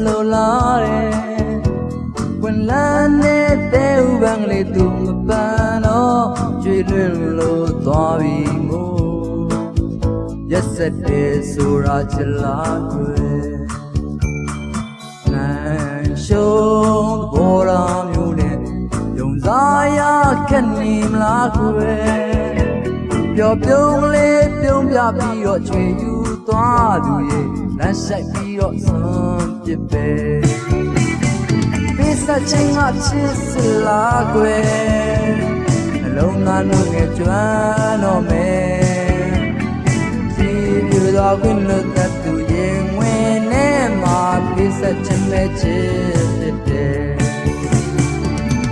လိုလားတယ်ဝင်လာနေတဲ့ဥပန်းကလေးသူမပန်းတော့ကျွေလွင်လို့သွားပြီမို့ရက်စက်တဲ့ဆိုတာချလားကွယ်နိုင်ရှုံးဘောရာမျိုးနဲ့ယုံစားရခက်နေမလားကွယ်ပျော်ပြုံးလေးပြုံးပြပြီးတော့ချွေယူသွားသူရဲ့လမ်းဆိုင်ပြီးတော့စွန့်ပစ်ပဲပိစချင်းကချစ်စလားကွယ်အလုံးသားတို့ငယ်ကျွမ်းတော့မယ်စီပြတော်ခွင့်လို့တတ်သူရင်ဝင်နေမှာပိစချင်းမဲ့ချစ်တဲ့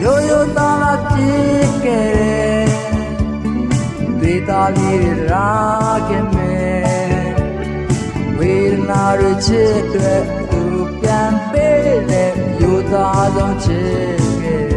ရိုးရိုးသားသားဖြစ်ခဲ့တယ်ဒေတာလေးရာခဲ့မယ်ဝေဒနာရချစ်တဲ့သူပြန်ပေးတဲ့ယူသားဆုံးချစ်ခဲ့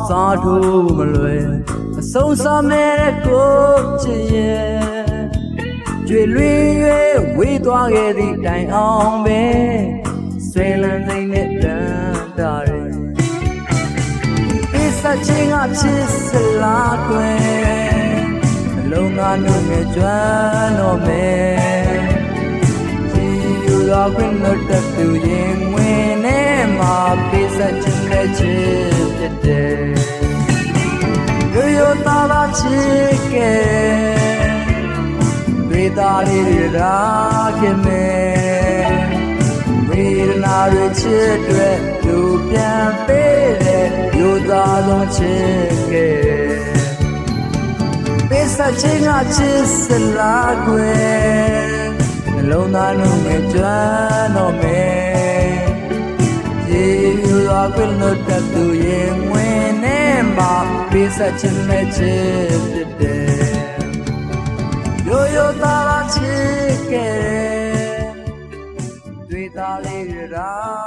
စားထိုးမလွယ်အဆုံးစားမဲ့ကိုချစ်ရဲ့ကျွေလွေရွယ်ဝေးသွားခဲ့သည့်တိုင်အောင်ပဲဆွေလန်းစိမ့်နဲ့တန်တာတယ်ပိစချင်းကချစ်စလားကွယ်အလုံးသားတို့နဲ့ကျွမ်းတော့မယ်ဒီယူတော်ခွင့်လို့တတ်သူရင်ဝင်နေမှာပိစချင်းနဲ့ချစ်ဖြစ်တယ်ရိုးရိုးသားသားချစ်ခဲ့ဒေတာလေးရာခင်မယ်ဝေဒနာရချစ်တွေလူပြန်ပေးတဲ့ယူသားဆုံးချစ်ခဲ့ပိစချင်းကချစ်စလားကွယ်နှလုံးသားလုံးနဲ့ကျွမ်းတော့မယ်ရေယူတော်ခွင့်လို့တတ်သူရင်ဝင်နေမှာပိစချင်းမဲ့ချစ်ဖြစ်တယ်ရိုးရိုးသားသားချစ်ခဲ့တွေ့သားလေးရာ